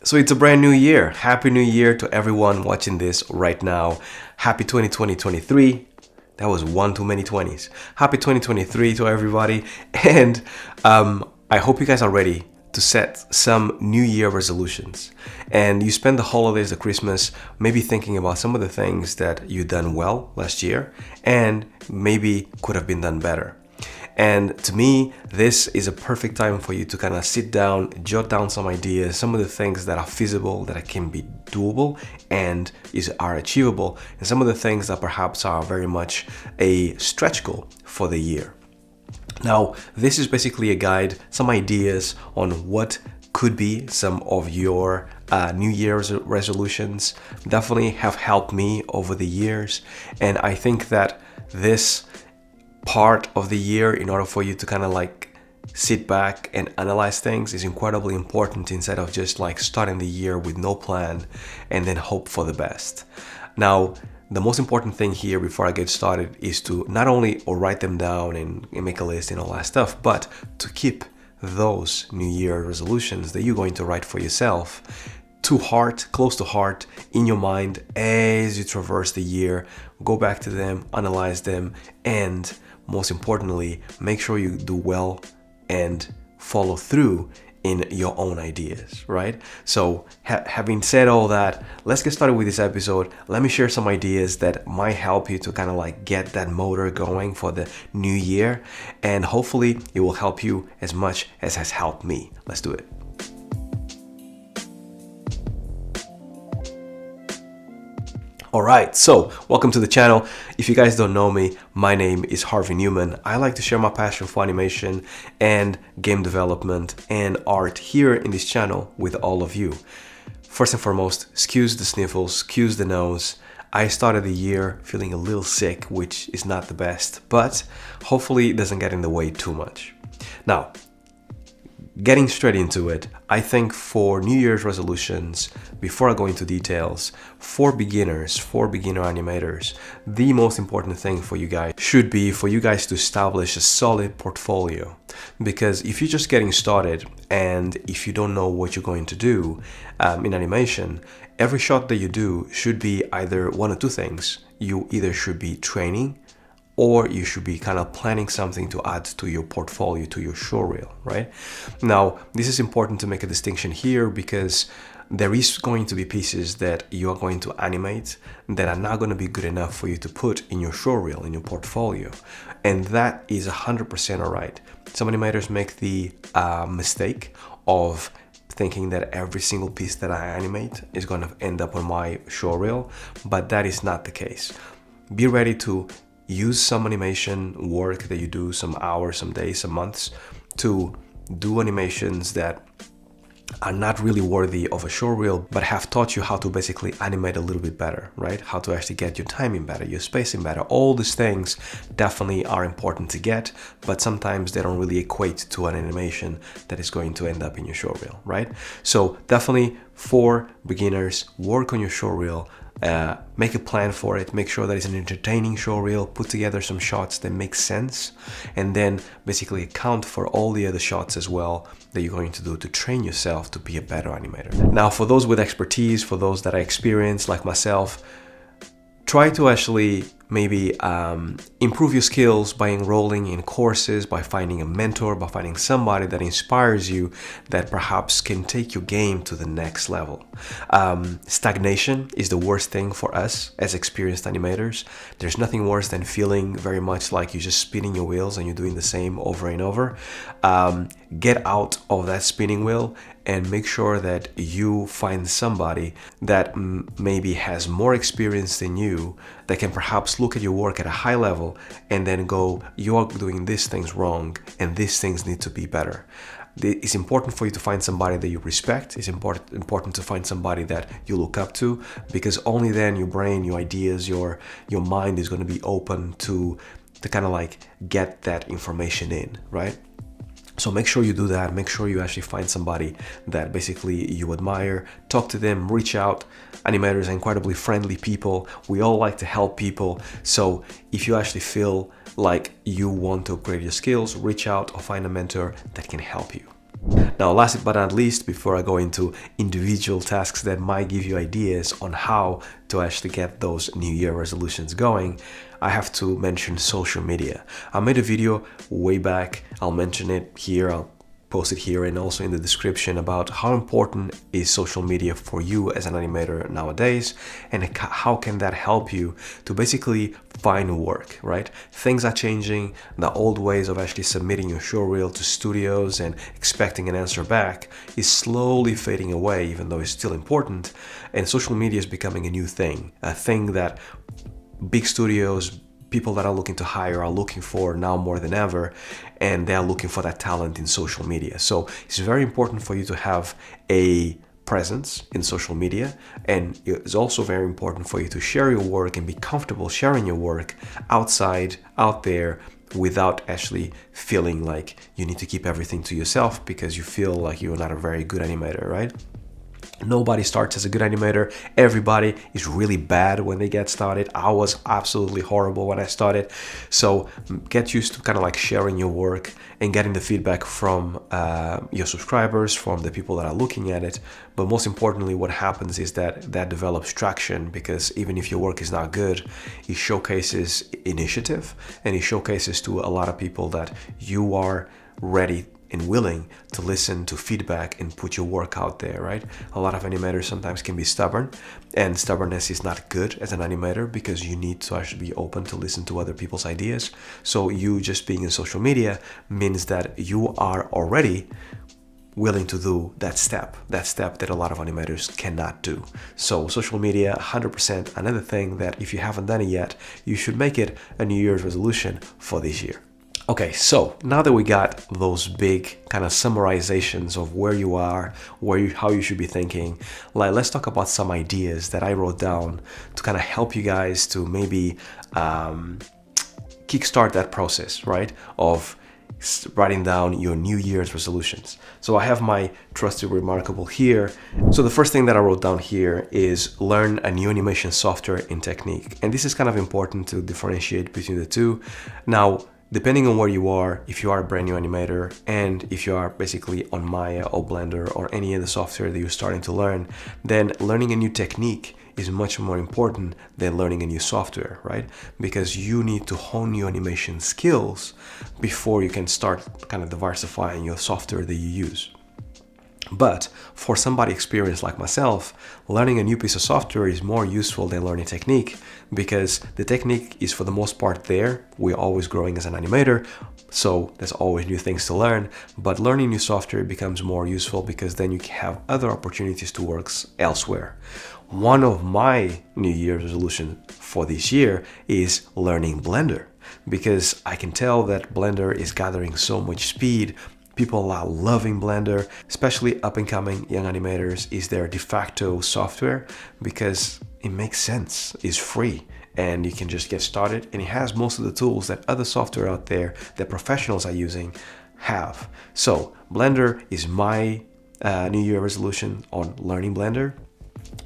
So it's a brand new year. Happy New Year to everyone watching this right now. Happy 2020-23. That was one too many 20s. Happy 2023 to everybody. And I hope you guys are ready to set some New Year resolutions. And you spend the holidays, the Christmas, maybe thinking about some of the things that you done well last year and maybe could have been done better. And to me, this is a perfect time for you to kind of sit down, jot down some ideas, some of the things that are feasible, that can be doable and are achievable, and some of the things that perhaps are very much a stretch goal for the year. Now, this is basically a guide, some ideas on what could be some of your New Year's resolutions. Definitely have helped me over the years, and I think that this part of the year, in order for you to kind of like sit back and analyze things, is incredibly important instead of just like starting the year with no plan and then hope for the best. Now, the most important thing here before I get started is to not only write them down and make a list and all that stuff, but to keep those New Year resolutions that you're going to write for yourself to heart, close to heart, in your mind as you traverse the year. Go back to them, analyze them, and most importantly, make sure you do well and follow through in your own ideas, right? So having said all that, let's get started with this episode. Let me share some ideas that might help you to kind of like get that motor going for the new year, and hopefully it will help you as much as has helped me. Let's do it. Alright, so welcome to the channel. If you guys don't know me, my name is Harvey Newman. I like to share my passion for animation and game development and art here in this channel with all of you. First and foremost, excuse the sniffles, excuse the nose. I started the year feeling a little sick, which is not the best, but hopefully it doesn't get in the way too much. Now, getting straight into it, I think for New Year's resolutions, before I go into details, for beginner animators, the most important thing for you guys should be for you guys to establish a solid portfolio. Because if you're just getting started and if you don't know what you're going to do in animation, every shot that you do should be either one or two things. You either should be training, or you should be kind of planning something to add to your portfolio, to your showreel, right? Now, this is important to make a distinction here because there is going to be pieces that you are going to animate that are not going to be good enough for you to put in your showreel, in your portfolio. And that is 100% all right. Some animators make the mistake of thinking that every single piece that I animate is going to end up on my showreel, but that is not the case. Be ready to use some animation work that you do, some hours, some days, some months, to do animations that are not really worthy of a showreel, but have taught you how to basically animate a little bit better, right? How to actually get your timing better, your spacing better. All these things definitely are important to get, but sometimes they don't really equate to an animation that is going to end up in your showreel, right? So definitely for beginners, work on your showreel. Make a plan for it, make sure that it's an entertaining showreel, put together some shots that make sense, and then basically account for all the other shots as well that you're going to do to train yourself to be a better animator. Now, for those with expertise, for those that are experienced like myself, try to actually maybe improve your skills by enrolling in courses, by finding a mentor, by finding somebody that inspires you, that perhaps can take your game to the next level. Stagnation is the worst thing for us as experienced animators. There's nothing worse than feeling very much like you're just spinning your wheels and you're doing the same over and over. Get out of that spinning wheel and make sure that you find somebody that maybe has more experience than you, that can perhaps look at your work at a high level and then go, you are doing these things wrong and these things need to be better. It's important for you to find somebody that you respect. It's important to find somebody that you look up to, because only then your brain, your ideas, your mind is going to be open to kind of like get that information in, right? So make sure you do that. Make sure you actually find somebody that basically you admire. Talk to them, reach out. Animators are incredibly friendly people. We all like to help people. So if you actually feel like you want to upgrade your skills, reach out or find a mentor that can help you. Now, last but not least, before I go into individual tasks that might give you ideas on how to actually get those New Year resolutions going, I have to mention social media. I made a video way back. I'll mention it here. I'll post it here and also in the description about how important is social media for you as an animator nowadays, and how can that help you to basically find work, right? Things are changing. The old ways of actually submitting your show reel to studios and expecting an answer back is slowly fading away, even though it's still important. And social media is becoming a new thing, a thing that big studios, people that are looking to hire are looking for now more than ever, and they are looking for that talent in social media. So it's very important for you to have a presence in social media, and it's also very important for you to share your work and be comfortable sharing your work out there, without actually feeling like you need to keep everything to yourself because you feel like you're not a very good animator, right? Nobody starts as a good animator. Everybody is really bad when they get started. I was absolutely horrible when I started. So get used to kind of like sharing your work and getting the feedback from your subscribers, from the people that are looking at it. But most importantly, what happens is that develops traction, because even if your work is not good, it showcases initiative, and it showcases to a lot of people that you are ready and willing to listen to feedback and put your work out there, right? A lot of animators sometimes can be stubborn, and stubbornness is not good as an animator, because you need to actually be open to listen to other people's ideas. So you just being in social media means that you are already willing to do that step that a lot of animators cannot do. So social media, 100% another thing that if you haven't done it yet, you should make it a New Year's resolution for this year. Okay, so now that we got those big kind of summarizations of where you are, how you should be thinking, let's talk about some ideas that I wrote down to kind of help you guys to maybe kickstart that process, right, of writing down your New Year's resolutions. So I have my trusted Remarkable here. So the first thing that I wrote down here is learn a new animation software and technique. And this is kind of important to differentiate between the two. Now, depending on where you are, if you are a brand new animator, and if you are basically on Maya or Blender or any other software that you're starting to learn, then learning a new technique is much more important than learning a new software, right? Because you need to hone your animation skills before you can start kind of diversifying your software that you use. But for somebody experienced like myself, learning a new piece of software is more useful than learning technique, because the technique is for the most part there. We're always growing as an animator, so there's always new things to learn. But learning new software becomes more useful because then you have other opportunities to work elsewhere. One of my New Year's resolutions for this year is learning Blender, because I can tell that Blender is gathering so much speed. People are loving Blender, especially up-and-coming young animators. Is their de facto software because it makes sense, it's free, and you can just get started, and it has most of the tools that other software out there that professionals are using have. So Blender is my New Year resolution on learning Blender.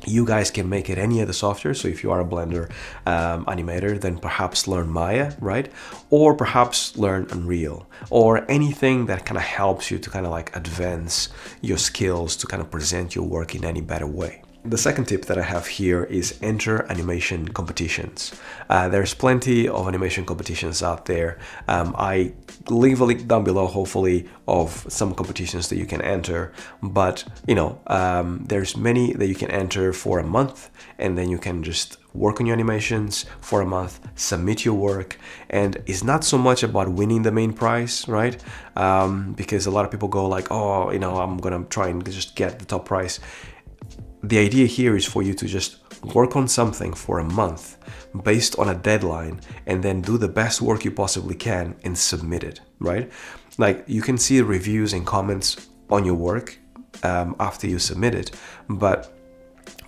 You guys can make it any other software. So if you are a Blender animator, then perhaps learn Maya, right? Or perhaps learn Unreal, or anything that kind of helps you to kind of like advance your skills to kind of present your work in any better way. The second tip that I have here is enter animation competitions. There's plenty of animation competitions out there. I leave a link down below, hopefully, of some competitions that you can enter. But, there's many that you can enter for a month, and then you can just work on your animations for a month, submit your work, and it's not so much about winning the main prize, right? Because a lot of people go like, oh, I'm gonna try and just get the top prize. The idea here is for you to just work on something for a month based on a deadline, and then do the best work you possibly can and submit it, right? Like, you can see reviews and comments on your work after you submit it, but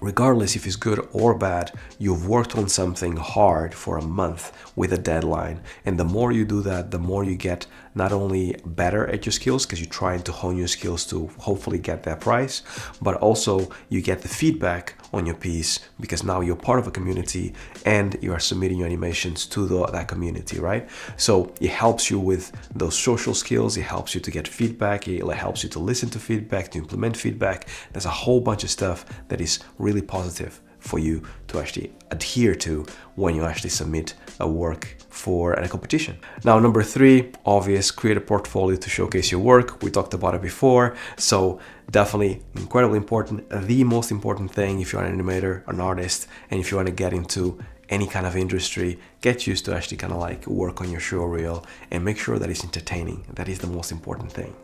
regardless if it's good or bad, you've worked on something hard for a month with a deadline. And the more you do that, the more you get not only better at your skills, because you're trying to hone your skills to hopefully get that price, but also you get the feedback on your piece because now you're part of a community and you are submitting your animations to that community, right? So it helps you with those social skills. It helps you to get feedback. It helps you to listen to feedback, to implement feedback. There's a whole bunch of stuff that is really positive for you to actually adhere to when you actually submit a work for a competition. Now, number 3, obvious, create a portfolio to showcase your work. We talked about it before, so definitely incredibly important. The most important thing if you're an animator, an artist, and if you want to get into any kind of industry, get used to actually kind of like work on your show reel and make sure that it's entertaining. That is the most important thing.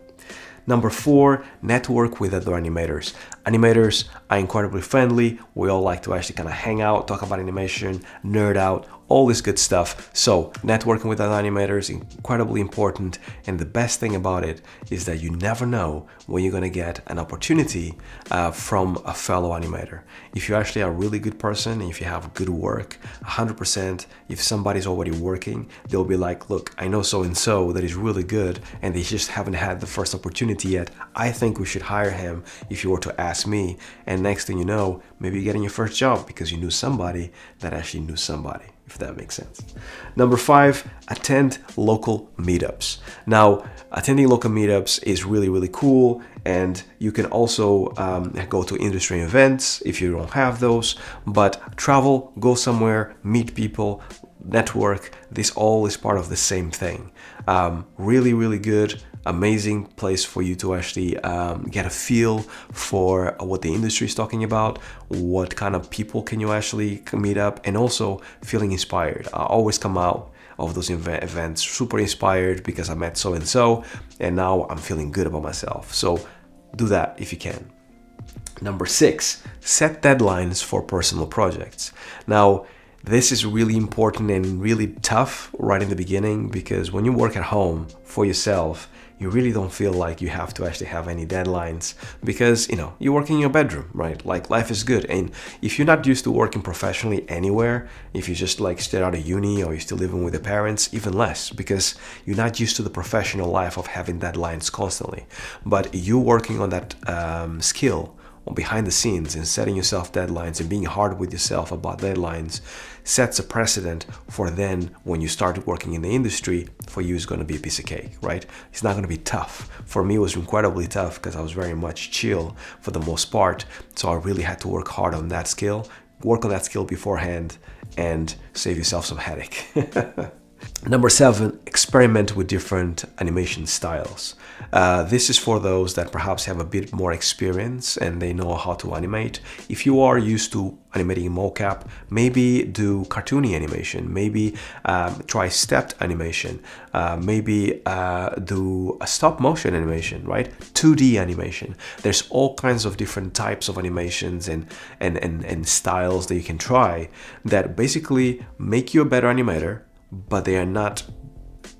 Number 4, network with other animators. Animators are incredibly friendly. We all like to actually kind of hang out, talk about animation, nerd out, all this good stuff. So networking with other animators is incredibly important. And the best thing about it is that you never know when you're going to get an opportunity from a fellow animator. If you actually are a really good person and if you have good work, 100%, if somebody's already working, they'll be like, look, I know so-and-so that is really good and they just haven't had the first opportunity yet. I think we should hire him if you were to ask me. And next thing you know, maybe you're getting your first job because you knew somebody that actually knew somebody, if that makes sense. Number 5, attend local meetups. Now, attending local meetups is really, really cool. And you can also go to industry events if you don't have those, but travel, go somewhere, meet people, network. This all is part of the same thing. Really, really good. Amazing place for you to actually get a feel for what the industry is talking about, what kind of people can you actually meet up, and also feeling inspired. I always come out of those events super inspired because I met so-and-so and now I'm feeling good about myself. So do that if you can. Number 6, set deadlines for personal projects. Now, this is really important and really tough right in the beginning because when you work at home for yourself, you really don't feel like you have to actually have any deadlines because, you know, you work in your bedroom, right? Like life is good. And if you're not used to working professionally anywhere, if you just like straight out of uni or you're still living with your parents, even less because you're not used to the professional life of having deadlines constantly. But you working on that skill behind the scenes and setting yourself deadlines and being hard with yourself about deadlines sets a precedent for then when you start working in the industry, for you is going to be a piece of cake, right? It's not going to be tough. For me, it was incredibly tough because I was very much chill for the most part. So I really had to work hard on that skill, work on that skill beforehand and save yourself some headache. Number 7, experiment with different animation styles. This is for those that perhaps have a bit more experience and they know how to animate. If you are used to animating in mocap, maybe do cartoony animation, maybe try stepped animation, maybe do a stop motion animation, right? 2D animation. There's all kinds of different types of animations and styles that you can try that basically make you a better animator, but they are not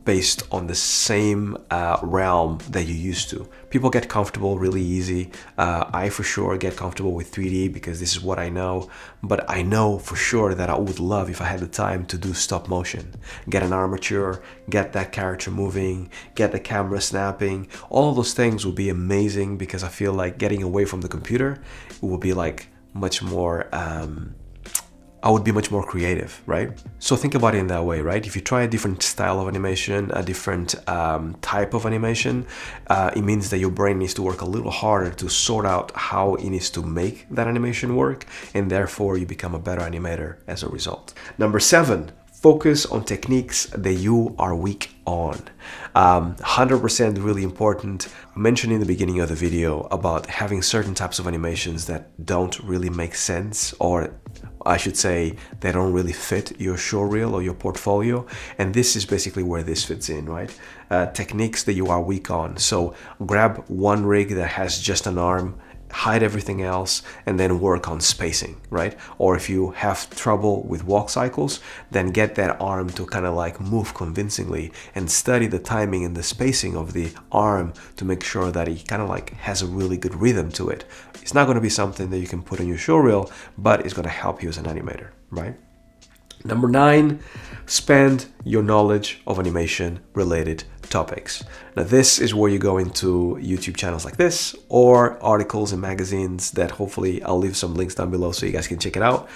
based on the same realm that you used to. People get comfortable really easy. I for sure get comfortable with 3D because this is what I know, but I know for sure that I would love, if I had the time, to do stop motion. Get an armature, get that character moving, get the camera snapping. All of those things would be amazing because I feel like getting away from the computer, it would be like much more I would be much more creative, right? So think about it in that way, right? If you try a different style of animation, a different type of animation, it means that your brain needs to work a little harder to sort out how it needs to make that animation work, and therefore you become a better animator as a result. Number 7, focus on techniques that you are weak on. 100% really important. I mentioned in the beginning of the video about having certain types of animations that don't really make sense, or I should say they don't really fit your show reel or your portfolio, and this is basically where this fits in, right? Techniques that you are weak on. So grab one rig that has just an arm hide everything else, and then work on spacing, right? Or if you have trouble with walk cycles, then get that arm to kind of like move convincingly and study the timing and the spacing of the arm to make sure that it kind of like has a really good rhythm to it. It's not going to be something that you can put on your show reel, but it's going to help you as an animator, right? Number 9, spend your knowledge of animation related topics. Now this is where you go into YouTube channels like this or articles and magazines that hopefully I'll leave some links down below so you guys can check it out.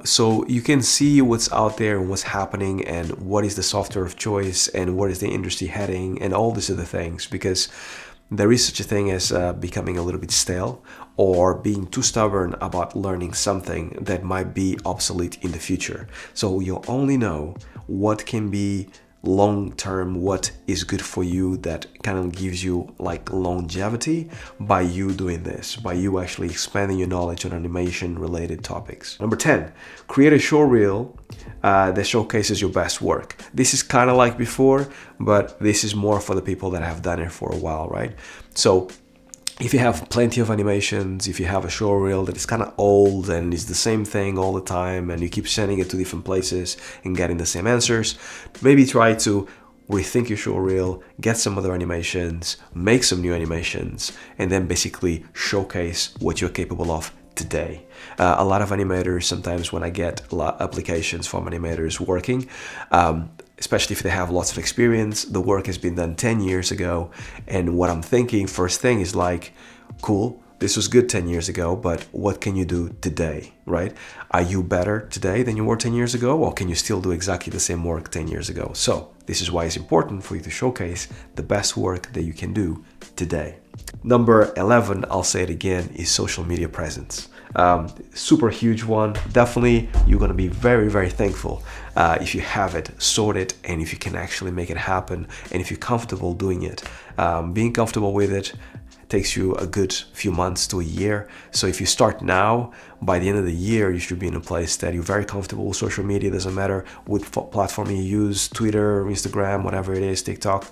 So you can see what's out there and what's happening and what is the software of choice and what is the industry heading and all these other things, because there is such a thing as becoming a little bit stale or being too stubborn about learning something that might be obsolete in the future. So you'll only know what can be long-term, what is good for you, that kind of gives you like longevity by you doing this, by you actually expanding your knowledge on animation related topics. Number 10, create a show reel that showcases your best work. This is kind of like before, but this is more for the people that have done it for a while, right? So if you have plenty of animations, if you have a show reel that is kind of old and is the same thing all the time and you keep sending it to different places and getting the same answers, maybe try to rethink your show reel, get some other animations, make some new animations, and then basically showcase what you're capable of today. A lot of animators, sometimes when I get applications from animators working, especially if they have lots of experience, the work has been done 10 years ago. And what I'm thinking first thing is like, cool, this was good 10 years ago, but what can you do today, right? Are you better today than you were 10 years ago? Or can you still do exactly the same work 10 years ago? So this is why it's important for you to showcase the best work that you can do today. Number 11, I'll say it again, is social media presence. Super huge one. Definitely, you're going to be very, very thankful if you have it sorted and if you can actually make it happen and if you're comfortable doing it. Being comfortable with it takes you a good few months to a year. So if you start now, by the end of the year, you should be in a place that you're very comfortable with social media. Doesn't matter what platform you use, Twitter, Instagram, whatever it is, TikTok.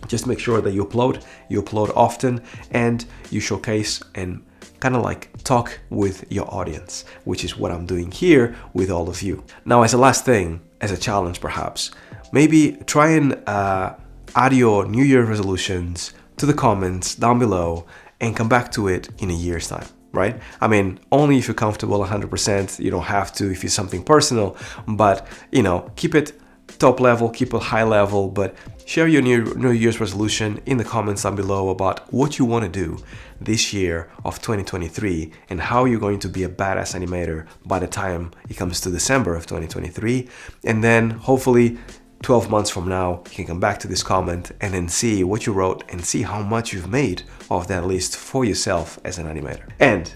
Just make sure that you upload often, and you showcase and kind of like talk with your audience, which is what I'm doing here with all of you. Now, as a last thing, as a challenge perhaps, maybe try and add your New Year resolutions to the comments down below and come back to it in a year's time, right? I mean, only if you're comfortable 100%, you don't have to if it's something personal, but you know, keep it top level, keep it high level, but share your New Year's resolution in the comments down below about what you want to do this year of 2023 and how you're going to be a badass animator by the time it comes to December of 2023. And then hopefully 12 months from now, you can come back to this comment and then see what you wrote and see how much you've made of that list for yourself as an animator. And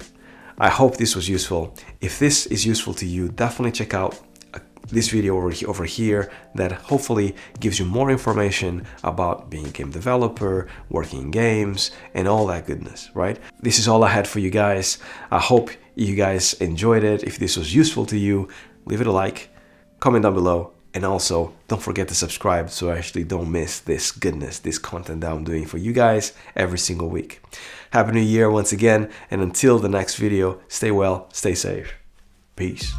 I hope this was useful. If this is useful to you, definitely check out this video over here that hopefully gives you more information about being a game developer, working in games, and all that goodness, right? This is all I had for you guys. I hope you guys enjoyed it. If this was useful to you, leave it a like, comment down below, and also don't forget to subscribe so I actually don't miss this goodness, this content that I'm doing for you guys every single week. Happy New Year once again, and until the next video, stay well, stay safe. Peace.